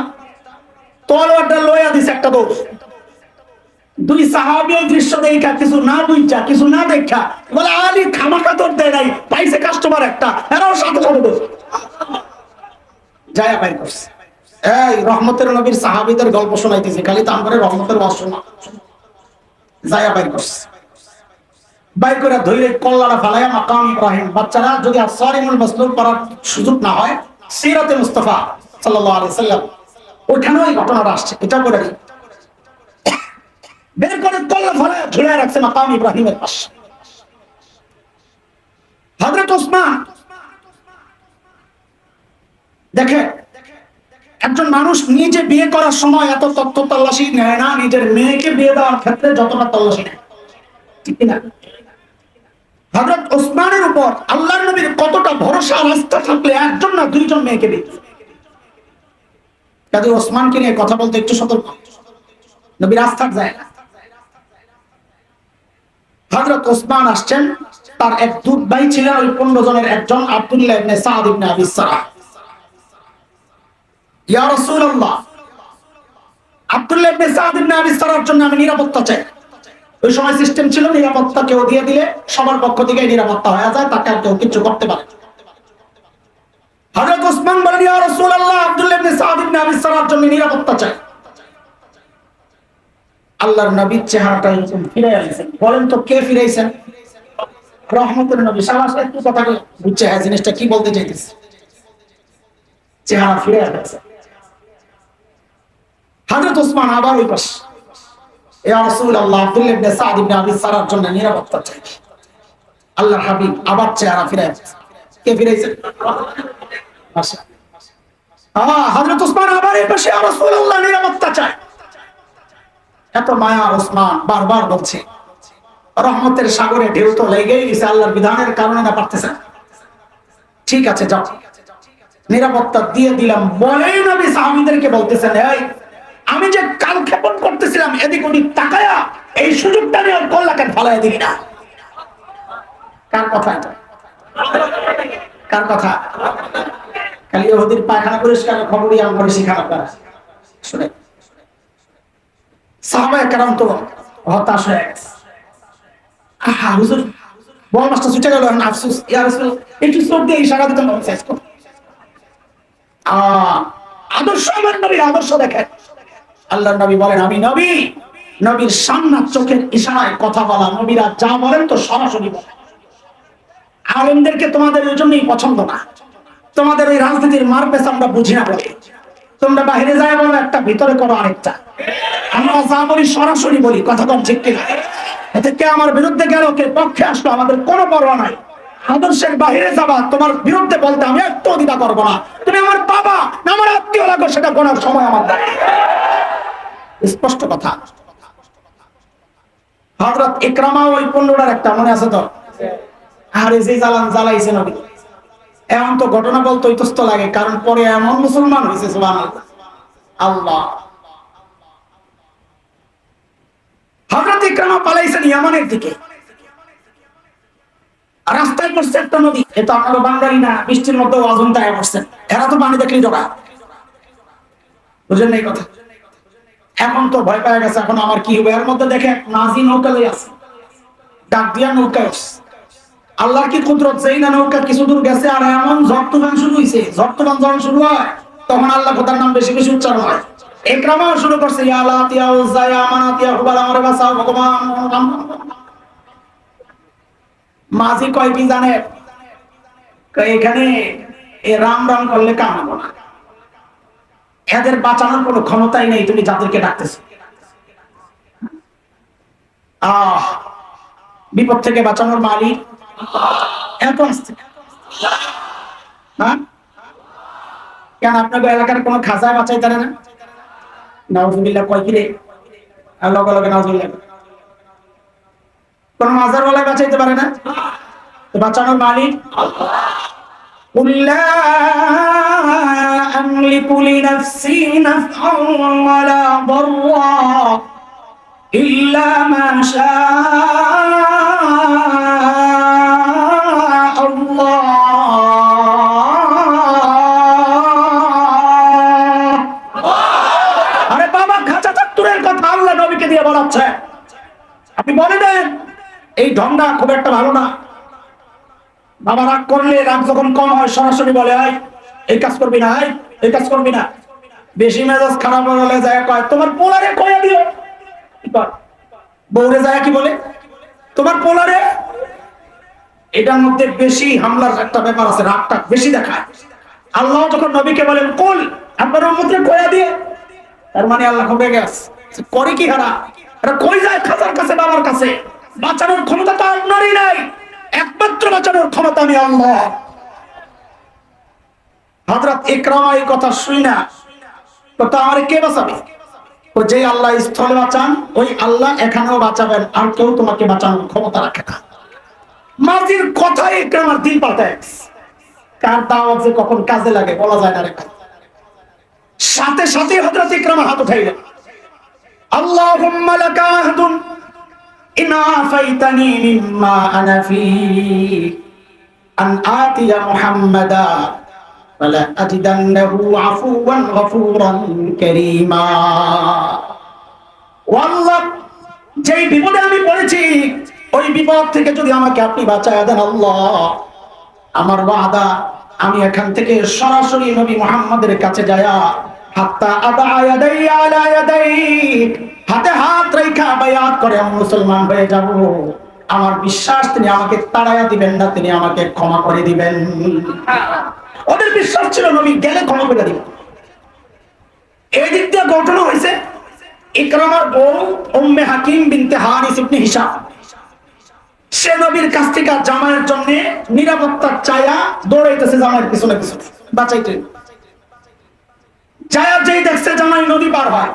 তলোয়ারটা লইয়া দিছে একটা দোষ। দুই সাহাবী এই দৃশ্য দেখা কিছু না বুঝা কিছু না দেখা বলে আলী খামাখা তোর দেয় নাই, পাইছে কাস্টমার একটা, এরাও সাথে সাথে দোষ যায় বাইর করছে। এই রহমতের নবীর সাহাবীদের গল্প শোনাইতেছে, খালি তাম করে রহমতের ওয়াজ শোনা, যায় বাইর করছে। বাইর করে ধইরে কল্লাটা ফালাইয়া মাকাম ইব্রাহিম, বাচ্চারা যদি আসসারিমুল মাসলুল পড়ার সুযোগ না হয়, সিরাতে মুস্তাফা সাল্লাল্লাহু আলাইহি সাল্লাম ওখানে ওই ঘটনাটা আসছে, এটা করে দিই। বের করে কল্লা ফালাইয়া ঝুলায় রাখছে মাকাম ইব্রাহিমের পাশে। হযরত ওসমান দেখে একজন মানুষ নিজে বিয়ে করার সময় এত তথ্য তল্লাশি নেয় না, নিজের মেয়েকে বিয়ে দেওয়ার ক্ষেত্রে যতটা তল্লাশি নেয়, ঠিক না? হযরত ওসমানের উপর আল্লাহর নবীর কতটা ভরসা আস্থা থাকলে একজন না দুইজন মেয়েকে বিয়ে, কাজে ওসমানকে নিয়ে কথা বলতে একটু সতর্ক, নবীর আস্থা যায় না। হযরত ওসমান আসছেন, তার এক দুধ ভাই ছিলেন ওই 15 জনের একজন, আব্দুল্লাহ ইবনে সাদ ইবনে আবি সারাহ। ইয়া রাসূলুল্লাহ, আব্দুল্লাহ ইবনে সাদ ইবনে আবি সারাহর জন্য আমি নিরাপত্তা চাই। ওই সময় সিস্টেম ছিল নিরাপত্তা কেউ দিয়ে দিলে সবার পক্ষ থেকে নিরাপত্তা হয়ে যায়, তাকে আর কেউ কিছু করতে পারে। হযরত ওসমান বলেন, ইয়া রাসূলুল্লাহ, আব্দুল্লাহ ইবনে সাদ ইবনে আবি সারাহর জন্য নিরাপত্তা চাই। আল্লাহর নবীর চেহারাটা এরকম ফিরে আইছেন, বলেন তো কে ফিরাইছেন? রহমতের নবী। সাবাস, একটু কথা বুঝছে, হ্যাঁ জিনিসটা কি বলতে চাইতেছে, চেহারা ফিরে আসছে। হযরত ওসমান আবার ওই পাশে, ইয়া রাসূলুল্লাহ, আব্দুল্লাহ ইবনে সাদ ইবনে আবি সারাহর জন্য নিরাপত্তা চাই। আল্লাহর হাবিব আবার চেহারা ফিরে আসছে, কে ফিরাইছেন? হযরত ওসমান আবার এই পাশে, ইয়া রাসূলুল্লাহ, নিরাপত্তা চাই। এত মায়া ওসমান বারবার বলছে, রহমতের সাগরে ঢেউ তো লেগেই গেছে, আল্লাহর বিধানের কারণে না পারতেছে। ঠিক আছে যাও, নিরাপত্তা দিয়ে দিলাম। বলেই নবী সাহাবীদেরকে বলতেছেন, এই আমি যে কালক্ষেপণ করতেছিলাম এদিক ওদিক তাকায়া এই সুযোগটা নিয়ে কল্লাকে ফালাইয়া দিবি না। কার কথা এটা? কার কথা? খালি ইহুদির পায়খানা পরিষ্কারের খবরই আমরা শিখানো করা শুনে সাহাবায়ে কেরাম তো হতাশ হয়ে গেছে। আহা হুজুর, বল মাস্টার ছুটে গেল, এখন আফসোস। ইয়া রাসূল, একটু চোখ দিয়ে ইশারা দিতে মন চাইছে। আদর্শ, আমার নবীর আদর্শ দেখেন। আল্লাহর নবী বলেন, আমি নবী, নবীর সামনে চোখের ইশারায় কথা বলা, নবীরা যা বলেন তো সরাসরি বলেন। আলেমদেরকে তোমাদের ওই জন্যই পছন্দ না, তোমাদের ওই রাজনীতির মারপেচ আমরা বুঝি না বলে, তোমরা বাহিরে যায় বলো একটা, ভিতরে করো আরেকটা। আমরা যা বলি সরাসরি বলি, কথা কম ঠিক কিনা? এতে কে আমার বিরুদ্ধে গেল, কে পক্ষে আসলো, আমাদের কোনো পরোয়া নাই। আদর্শের বাহিরে যাবা, তোমার বিরুদ্ধে বলতে আমি একটু দ্বিধা করবো না। তুমি আমার বাবা না আমার আত্মীয় লাগো, সেটা বলার সময় আমার নাই। স্পষ্ট কথা। হযরত ইকরামা ওই 15টার একটা, মনে আছে তো? আর এই যে জ্বালান জ্বালাইছে নবী, এমন তো ঘটনা বলতে ইতস্ত লাগে, কারণ পরে এমন মুসলমান হয়েছে, সুবহানাল্লাহ। আল্লাহ, হযরত ইকরামা পালাইছেন ইয়ামানের দিকে, রাস্তায় পড়ছে একটা নদী। এটা আপনারা বাঙালি না, বৃষ্টির মধ্যে অজন্তায় পড়ছেন, এরা তো পানি দেখলেই ডরা, বুঝেন না এই কথা? এখন তো ভয় পেয়ে গেছে, এখন আমার কি হবে? এর মধ্যে দেখে নাজি নৌকা লই আছে, ডাক দিয়া নৌকা আসছে। আল্লাহর কি কুদরত, যেই না নৌকা কিছু দূর গেছে আর এমন ঝড় তুফান শুরু হয়েছে। ঝড় তুফান যখন শুরু হয় তখন আল্লাহ খোদার নাম বেশি বেশি উচ্চারণ হয়। ইকরামাও শুরু করছে, ইয়া লাত ইয়া উজ্জা ইয়া মানাত ইয়া হুবাল, আমারে বাঁচাও ভগবান। মাঝি কয় কি জানে, এখানে এ রাম রাম করলে কাম হবে না, এদের বাঁচানোর কোনো ক্ষমতাই নেই, তুমি যাদেরকে ডাকতেছো। বিপদ থেকে বাঁচানোর মালিক এত আসছে। হ্যাঁ, কেন আপনাদের এলাকার কোন খাজায় বাঁচাইতে না? নাউজুবিল্লাহ কয় কি রে, লগে লগে নাউজুবিল্লাহ। কোন মাজারওয়ালায় বাঁচাইতে পারে না? বাঁচানোর মালিক আল্লাহ। قل لا أملك لنفسي نفعا ولا ضرا إلا ما شاء الله আরে বাবা খাঁচা চাতুরের কথা আল্লাহ নবীকে দিয়ে বলাচ্ছে। আপনি বলে দেন এই ঢঙ্গা খুব একটা ভালো না। বাবা রাগ করলে রাগ যখন কম হয় সরাসরি বলে আয় এই কাজ করবি না, আয় এই কাজ করবি না। বেশি মেজাজ খারাপ হলে যায় কয় তোমার পোলারে কয়ে দিও। বউরে যায় কি বলে তোমার পোলারে। এটার মধ্যে বেশি হামলার একটা ব্যাপার আছে, রাগটা বেশি দেখায়। আল্লাহ যখন নবীকে বলেন কুল আপনার উম্মতকে কয়ে দিয়ে, তার মানে আল্লাহ খুব রেগে আছে। করে কি হারা এটা কই যায় খাজার কাছে বাবার কাছে। বাঁচানোর ক্ষমতা তো আপনারই নাই, একমাত্র বাঁচানোর ক্ষমতা আমি আল্লাহ। হযরত ইকরামা এই কথা শুই না তো আমার কে বাঁচাবে? ও যে আল্লাহ স্থলে বাঁচান ওই আল্লাহ এখানেও বাঁচাবেন, আর কেউ তোমাকে বাঁচানোর ক্ষমতা রাখে না। মাঝির কথাই ইকরামার দিল পাল্টায়। কার দাওয়াত যে কখন কাজে লাগে বলা যায় না রে। সাথে সাথে হযরত ইকরামা হাত উঠাইলেন, আল্লাহুম্মা লাকা আহদুন ইন আফাইতানি মিম্মা আনা ফি আন আতিয়া মুহাম্মাদা ওয়ালা আজিদান্নাহু আফুওয়ান গফুরান কারীমা। ও আল্লাহ, যেই বিপদে আমি পড়েছি ওই বিপদ থেকে যদি আমাকে আপনি বাঁচায় দেন আল্লাহ, আমার ওয়াদা আমি এখান থেকে সরাসরি নবী মুহাম্মাদের কাছে যায়া হাত্তা আদা ইয়াদাইয়া আলা ইয়াদাইক, হাতে হাত রেখা বায়াত করে আমি মুসলমান হয়ে যাব। আমার বিশ্বাস তিনি আমাকে তাড়াইয়া দিবেন না, তিনি আমাকে ক্ষমা করে দিবেন। ওদের বিশ্বাস ছিল নবী গেলে ক্ষমা করে দিবেন। এই দিক দিয়ে ঘটনা হয়েছে ইকরামার বউ উম্মে হাকিম বিনতে হারিস ইবনে হিশাম, সে নবীর কাছ থেকে জামাইয়ের জন্য নিরাপত্তা চায়া দৌড়াইতেছে জামাইয়ের পিছনে পিছনে বাঁচাইতে। চায়া যেই দেখছে জামাই নদী পার হয়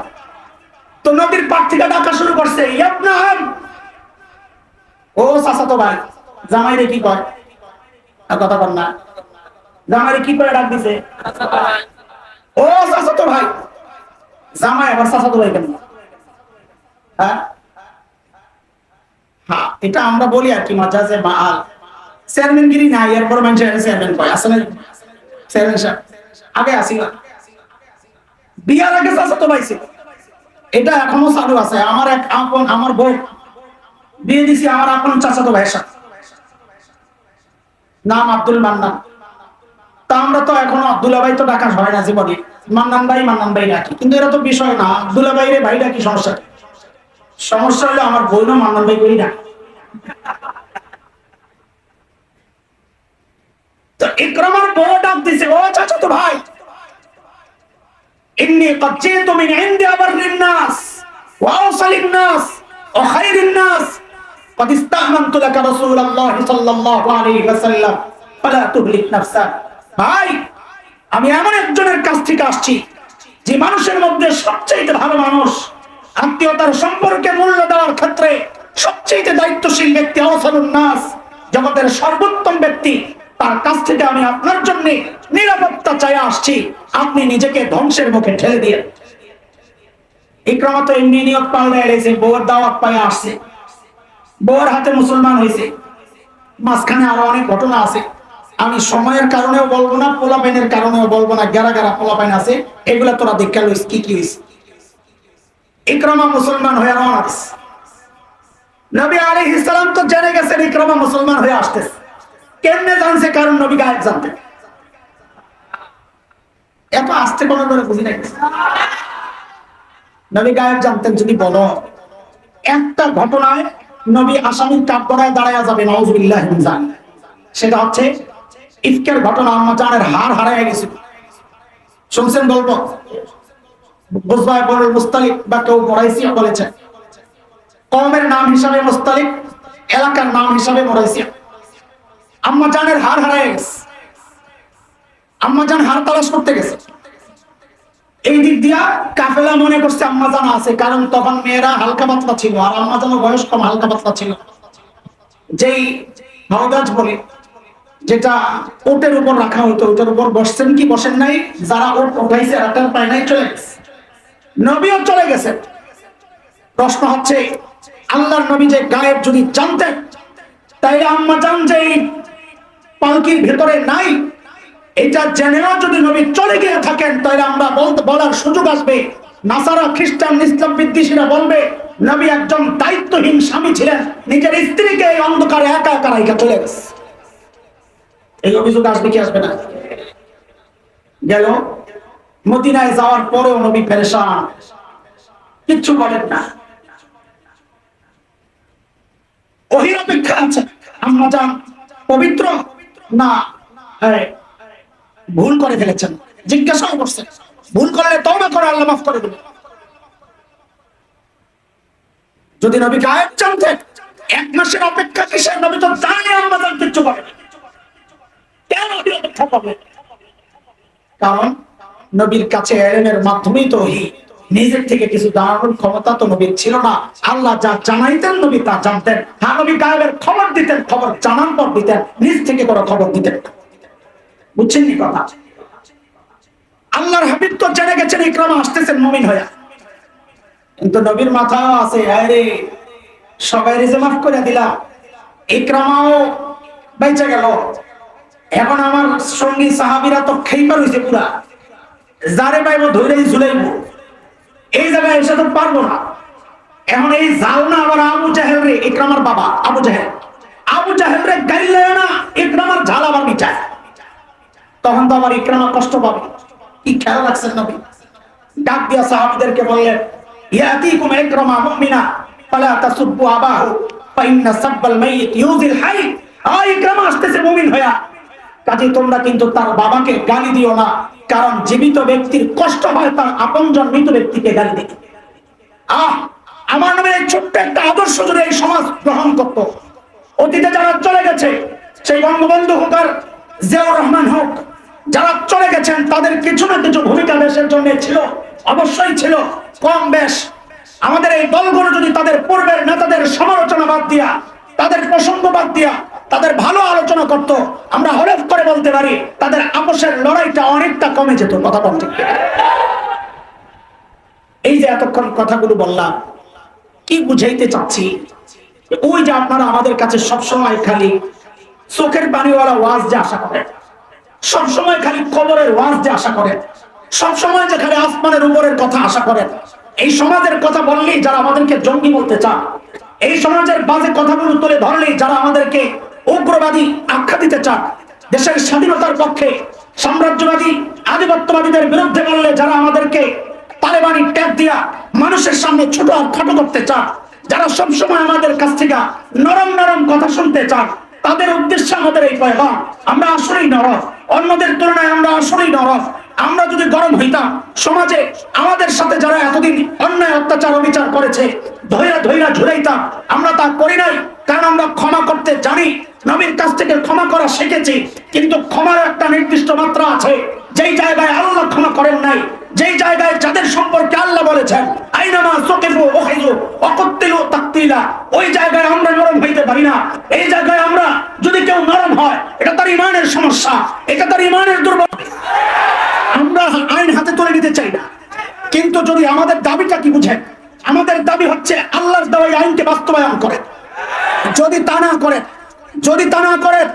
তো নদীর পার থেকে ডাকা শুরু করছে, ইয়াবনাম, ও চাচাতো ভাই। জামাইরে কি কয়? কথা বল না। জামাইরে কি করে ডাক দিছে? ও চাচাতো ভাই। জামাই আবার চাচাতো ভাই কেন? হ্যাঁ হ্যাঁ, এটা আমরা বলি আর কি মাজাজে মাল। চেয়ারম্যানগিরি নাই, এরপর মানুষের চেয়ারম্যান কয় আসলে চেয়ারম্যান সাহেব আগে আসি না। বিয়ার আগে চাচাতো ভাই ছিল, এটা এখনো চালু আছে। আমার এক আপন, আমার বউ বিয়ে দিছি আমার আপন চাচাতো ভাইয়ের সাথে, নাম আব্দুল মান্নান। তা আমরা তো এখনো আব্দুল্লাহ ভাই তো ডাকা হয় না জীবনে, মান্নান ভাই ডাকি। কিন্তু এটা তো বিষয় না, আব্দুল্লাহ ভাই রে ভাই ডাকি। সমস্যা সমস্যা হলো আমার বই না মান্নান ভাই করি না। তো ইকরামার বউ ডাক দিছে, ও চাচাতো ভাই, ইন্নী ক্বাদ জিতু মিন ইনদি আবাররিন নাস ওয়া আওসালিন নাস ওয়া খায়রিন নাস ক্বাদ ইসতাহমানতু লাকা রাসূলুল্লাহ সাল্লাল্লাহু আলাইহি ওয়াসাল্লাম ফালা তুহলিক নাফসাক। ভাই, আমি এমন একজনের কাছ থেকে আসছি যে মানুষের মধ্যে সবচেয়ে ভালো মানুষ, আত্মীয়তার সম্পর্কে মূল্য দেওয়ার ক্ষেত্রে সবচেয়ে দায়িত্বশীল ব্যক্তি, আওসালুন নাস, জগতের সর্বোত্তম ব্যক্তি। তার কাছ থেকে আমি আপনার জন্য নিরাপত্তা চাই আসছি, আপনি নিজেকে ধ্বংসের মুখে ঠেলে দিয়ে। ইকরামা তো এমনি নিয়ত পাল্টে এসেছে, বউর দাওয়াত পায় আসছে, বউর হাতে মুসলমান হয়েছে। মাঝখানে আরো অনেক ঘটনা আছে, আমি সময়ের কারণেও বলবো না, পোলাপাইনের কারণেও বলবো না। গেরা গেরা পোলাপাইন আছে, এগুলা তোরা দেখা লইস কি কি হয়েছে। ইকরামা মুসলমান হয়ে রওনা দিছে। নবী আলাইহিস সালাম তো জেনে গেছেন ইকরামা মুসলমান হয়ে আসতেছে। কেমনে জানছে? কারণ নবী গায়েব জানতেন। এত আসতে কোনো করে বুঝি নাই। নবী গায়েব জানতেন যদি বলো, একটা ঘটনায় নবী আসামির কাঠগড়ায় দাঁড়ায়া যাবে, নাউজুবিল্লাহ মিন যালিক। সেটা হচ্ছে ইফকের ঘটনা। আম্মা জানের হাড় হারায় গেছিল, শুনছেন গল্প? বুজবাই বনুল মুস্তালিক বা কেউ মোরাইসিয়া বলেছে। কওমের নাম হিসাবে মুস্তালিক, এলাকার নাম হিসাবে মোরাইসিয়া। আম্মা জানের হাড় হারায় গেছে, আম্মা জান হাড় তালাশ করতে গেছে। এই দিক দিয়া কাফেলা মনে করছে আম্মা জান আছে, কারণ তখন মেয়েরা হালকা পাতলা ছিল আর আম্মা জানের বয়স কম, হালকা পাতলা ছিল। যেই হাওদাজ বলে, যেটা ওটের উপর রাখা হতো, ওটার উপর বসছেন কি বসেন নাই, যারা ওট উঠাইছে আটার পায় নাই, চলে গেছে, নবীও চলে গেছে। প্রশ্ন হচ্ছে, আল্লাহর নবী যে গায়েব যদি জানতেন, তাইলে আম্মা জান যে পালকির ভেতরে নাই, এটা জেনেও যদি নবী চলে গিয়ে থাকেন, তাহলে আমরা বলার সুযোগ আসবে, নাসারা খ্রিস্টান ইসলাম বিদ্বেষীরা বলবে নবী একজন দায়িত্বহীন স্বামী ছিলেন, নিজের স্ত্রীকে এই অন্ধকারে একা একা রাইখা চলে গেছে। এই অভিযোগ আসবে কি আসবে না? গেল মদিনায় যাওয়ার পরেও নবী পেরেশান, কিচ্ছু বলেন না, ওহির অপেক্ষা আছে। আম্মা জান পবিত্র না ভুল করে ফেলেছেন, জিজ্ঞাসা করছেন, ভুল করলে তওবা করে আল্লাহ মাফ করে দেবেন। যদি নবী গায়েব জানতেন, 1 মাসের অপেক্ষা কিসের? নবী তো জানে আম্মা জান কিচ্ছু করে না, কেন অপেক্ষা করবেন? কারণ নবীর কাছে ইলমের মাধ্যমেই তো ওহী, নিজের থেকে কিছু জানানোর ক্ষমতা তো নবীর ছিল না। আল্লাহ যা জানাইতেন নবী তা জানতেন। হ্যাঁ, নবী গায়েবের খবর দিতেন, খবর জানার পর দিতেন, নিজ থেকে কোনো খবর দিতেন। বুঝছেন নি কথা? আল্লাহর হাবিব তো জেনে গেছেন ইকরামা আসতেছেন মুমিন হয়ে, কিন্তু নবীর মাথা আছে, আরে সবাই রিজে মাফ করে দিলাম, ইকরামাও বেঁচে গেল, এখন আমার সঙ্গী সাহাবীরা তো খেইবার হইছে পুরা, যারে পাইবো ধরে ঝুলাইবো, এই জায়গায় এসে তো পারবো না। এখন এই জাল না আবার আবু জাহেল রে, ইকরামার বাবা আবু জাহেল, আবু জাহেল রে গাইলে না ইকরামার ঝাল আবার মিটায়, তখন তো আবার ইকরামা কষ্ট পাবে। কি খেয়াল রাখছেন নবী? ডাক দিয়া সাহাবীদেরকে বললেন, ইয়াতিকুম ইকরামা মুমিনা ফালা তাসুব্বু আবাহু ফা ইন্না সাব্বাল মাইয়িত ইউজিল হাই। ইকরামা আসতেছে মুমিন হইয়া, কাজে তোমরা কিন্তু তার বাবাকে গালি দিও না, কারণ জীবিত ব্যক্তির কষ্ট হয় তার আপনজন মৃত ব্যক্তিকে গালি দিতে। আমার নবীর এই ছোট্ট একটা আদর্শ যদি এই সমাজ গ্রহণ করত, অতীতে যারা চলে গেছে, সেই বঙ্গবন্ধু হোক আর জিয়াউর রহমান হোক, যারা চলে গেছেন তাদের কিছু না কিছু ভূমিকা দেশের জন্য ছিল, অবশ্যই ছিল, কম বেশ। আমাদের এই দলগুলো যদি তাদের পূর্বের নেতাদের সমালোচনা বাদ দিয়া, তাদের প্রসঙ্গ বাদ দিয়া তাদের ভালো আলোচনা করত, আমরা হলফ করে বলতে পারি তাদের আপোষের লড়াইটা অনেকটা কমে যেত। কথা বলতে, এই যে এতক্ষণ কথাগুলো বললাম, কি বুঝাইতে চাচ্ছি? ওই যে আপনারা আমাদের কাছে সবসময় খালি চোখের পানিওয়ালা ওয়াজ যে আশা করেন, সবসময় খালি কবরের ওয়াজ যে আশা করেন, সবসময় যে খালি আসমানের উপরের কথা আশা করেন, এই সমাজের কথা বললেই যারা আমাদেরকে জঙ্গি বলতে চান, এই সমাজের বাজে কথাগুলো তুলে ধরলেই যারা আমাদেরকে উগ্রবাদী আখ্যা দিতে চান, দেশের স্বাধীনতার পক্ষে সাম্রাজ্যবাদী আধিপত্যবাদীদের বিরুদ্ধে বললে যারা আমাদেরকে তালেবানি ট্যাগ দিয়া মানুষের সামনে ছোট আর খাটো করতে চান, যারা সবসময় আমাদের কাছ থেকে নরম নরম কথা শুনতে চান, তাদের উদ্দেশ্যে আমাদের এই পয়গাম। আমরা আসলেই নরম, অন্যদের তুলনায় আমরা আসলেই নরম। আমরা যদি গরম হইতাম, সমাজে আমাদের সাথে যারা এতদিন অন্যায় অত্যাচার অবিচার করেছে ধৈরা ধৈরা ঝুলাইতাম। আমরা তা করি নাই, কারণ আমরা ক্ষমা করতে জানি, নবীর কাছ থেকে ক্ষমা করা শিখেছি। কিন্তু ক্ষমার একটা নির্দিষ্ট মাত্রা আছে, যেই জায়গায় আল্লাহ ক্ষমা করেন নাই, যেই জায়গায় যাদের সম্পর্কে আল্লাহ বলেছেন আইনামা সুকিফু উখিযু ওয়াকুতিলু তাকতিলা, ওই জায়গায় আমরা নরম হইতে পারি না। এই জায়গায় আমরা যদি কেউ নরম হয়, এটা তার ঈমানের সমস্যা, এটা তার ঈমানের দুর্বলতা। আমরা আইন হাতে তুলে নিতে চাই না, কিন্তু যদি আমাদের দাবিটা কি বুঝেন, আমাদের দাবি হচ্ছে আল্লাহর দেওয়া আইনকে বাস্তবায়ন করেন। যদি তা না করেন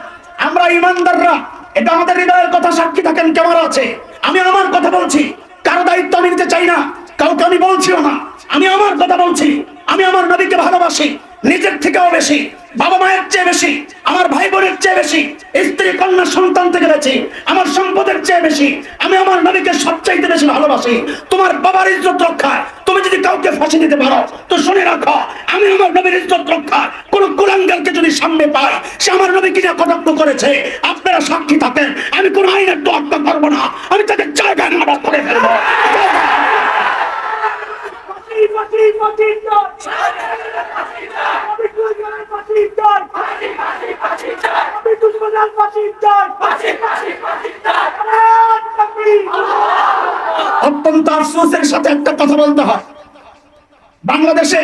আমরা ঈমানদাররা, এটা আমাদের হৃদয়ের কথা সাক্ষী থাকেন ক্যামেরা আছে, আমি আমার কথা বলছি, কারো দায়িত্ব আমি নিতে চাই না, কাউকে আমি বলছিও না, আমি আমার কথা বলছি। আমি আমার নবীকে ভালোবাসি নিজের থেকেও বেশি, বাবা মায়ের চেয়ে বেশি, আমার ভাই বোনের চেয়ে বেশি, স্ত্রী কন্যা সন্তান থেকে বেশি, আমার সম্পদের চেয়ে বেশি। আমি আমার নবীকে সবচাইতে বেশি ভালোবাসি। তোমার বাবার ইজ্জত রক্ষায় তুমি যদি কাউকে ফাঁসি দিতে পারো, তো শুনে রাখো, আমি আমার নবীর ইজ্জত রক্ষায় কোন কুলাঙ্গারকে যদি সামনে পাই, সে আমার নবীকে যা কটাক্ষ করেছে, আপনারা সাক্ষী থাকেন, আমি কোন আইনের তোয়াক্কা করবো না, আমি তাকে জায়গায় নাড়া করে ফেলবো। অত্যন্ত আফসোসের সাথে একটা কথা বলতে হয়, বাংলাদেশে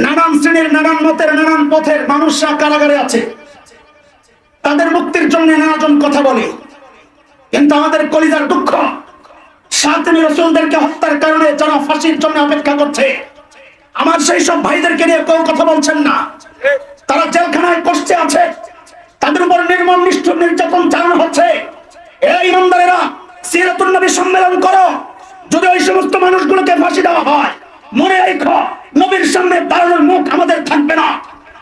নানান শ্রেণীর, নানান মতের, নানান পথের মানুষরা কারাগারে আছে। জন্য নানাজন কথা বলে, কিন্তু আমাদের কলিজার দুঃখ সাতমি রাসূলদেরকে হত্যার কারণে যারা ফাঁসির জন্য অপেক্ষা করছে, আমার সেই সব ভাইদেরকে নিয়ে কেউ কথা বলছেন না। তারা জেলখানায় কষ্টে আছে, তাদের উপর নির্মম নিষ্ঠুর নির্যাতন চালানো হচ্ছে। এই ইমানদারেরা, সিরাতুন নবী সম্মেলন করো। যদি ওই সমস্ত মানুষগুলোকে ফাঁসি দেওয়া হয়, মনে রেখো নবীর সামনে দাঁড়ানোর মুখ আমাদের থাকবে না।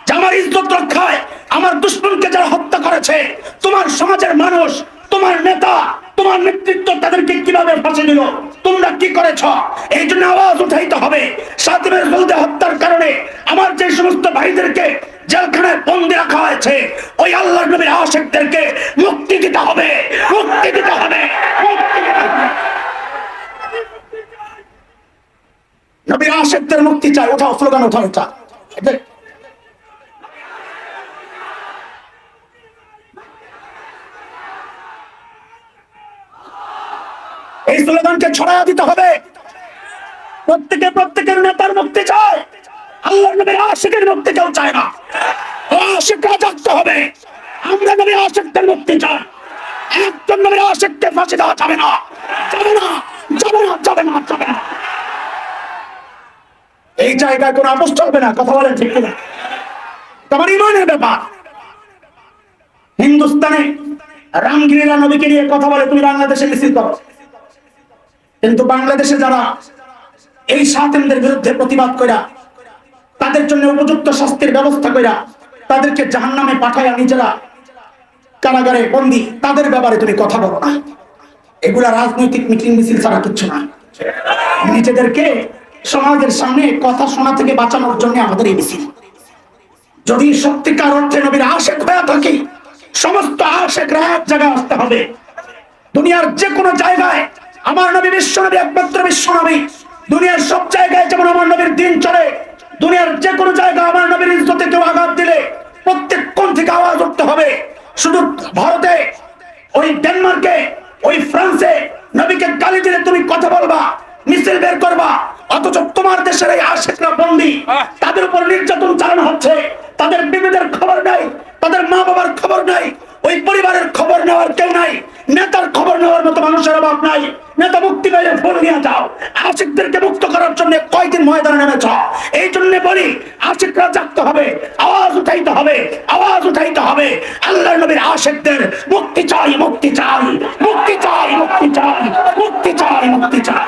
যে আমার ইজ্জত রক্ষায় আমার দুশমনকে যারা হত্যা করেছে, তোমার সমাজের মানুষ, তোমার নেতা, তোমার নেতৃত্ব তাদেরকে কিভাবে ফাঁসি দিল, তোমরা কি করেছ? এই জন্য আওয়াজ উঠাইতে হবে। সাতমি রাসূলদের হত্যার কারণে আমার যে সমস্ত ভাইদেরকে জেলখানায় বন্দী রাখা হয়েছে, ওই আল্লাহর নবীর আশিকদেরকে মুক্তি দিতে হবে, মুক্তি দিতে হবে, মুক্তি দিতে হবে। নবীর আশিকদের মুক্তি চাই। ওঠাও, স্লোগান ওঠা ওঠা। এই স্লোগানকে ছড়াইয়া দিতে হবে। প্রত্যেকের নেতার মুক্তি চায়, আল্লাহর নবীর আশিকের মুক্তি কেউ চায় না। আশিকরা জাগতে হবে। আমরা নবীর আশিকদের মুক্তি চাই। একজন নবীর আশিককে ফাঁসি দেওয়া যাবে না, যাবে না, যাবে না, যাবে না, যাবে না। এই জায়গায় কোনো আপোষ চলবে না। কথা বলেন ঠিক কিনা? তোমার ইমানের ব্যাপার। হিন্দুস্তানে রামগিরিরা নবীকে নিয়ে কথা বলে, তুমি বাংলাদেশে মিছিল করো। কিন্তু বাংলাদেশে যারা এই সাতেমদের বিরুদ্ধে প্রতিবাদ কইরা, তাদের জন্য উপযুক্ত শাস্তির ব্যবস্থা কইরা, তাদেরকে জাহান্নামে পাঠাইয়া নিজেরা কারাগারে বন্দী, তাদের ব্যাপারে তুমি কথা বলো না। এগুলা রাজনৈতিক মিটিং মিছিল ছাড়া কিচ্ছু না। নিজেদেরকে সমাজের সামনে কথা শোনা থেকে বাঁচানোর জন্য আমাদের এই মিছিল। যদি সত্যিকার অর্থে নবীর আশিক হয়ে থাকি, সমস্ত আশিকরা এক জায়গায় আসতে হবে। দুনিয়ার যে কোনো জায়গায় আমার নবী বিশ্বনবী, একমাত্র বিশ্বনবী। দুনিয়ার সব জায়গায় যেমন আমার নবীর দিন চলে, দুনিয়ার যে কোনো জায়গায় আমার নবীর ইজ্জতে কেউ আঘাত দিলে প্রত্যেক কোণ থেকে আওয়াজ উঠতে হবে। শুধু ভারতে, ওই ডেনমার্কে, ওই ফ্রান্সে নবীকে গালি দিলে তুমি কথা বলবা, মিছিল বের করবা, অথচ তোমার দেশের এই আশিকরা বন্দী, তাদের উপর নির্যাতন চালানো হচ্ছে, তাদের বিবিদের খবর নাই, তাদের মা বাবার খবর নাই, ওই পরিবারের খবর নেওয়ার কেউ নাই, নেতার খবর নেওয়ার মতো মানুষের অভাব নাই। নেতা মুক্তি পেলে ফোন নিয়ে যাও। আশিকদেরকে মুক্ত করার জন্য কয়দিন ময়দানে নেমেছ। এই জন্য বলি, আশিকরা জাগতে হবে, আওয়াজ উঠাইতে হবে, আওয়াজ উঠাইতে হবে। আল্লাহর নবীর আশিকদের মুক্তি চাই, মুক্তি চাই, মুক্তি চাই, মুক্তি চাই, মুক্তি চাই, মুক্তি চাই।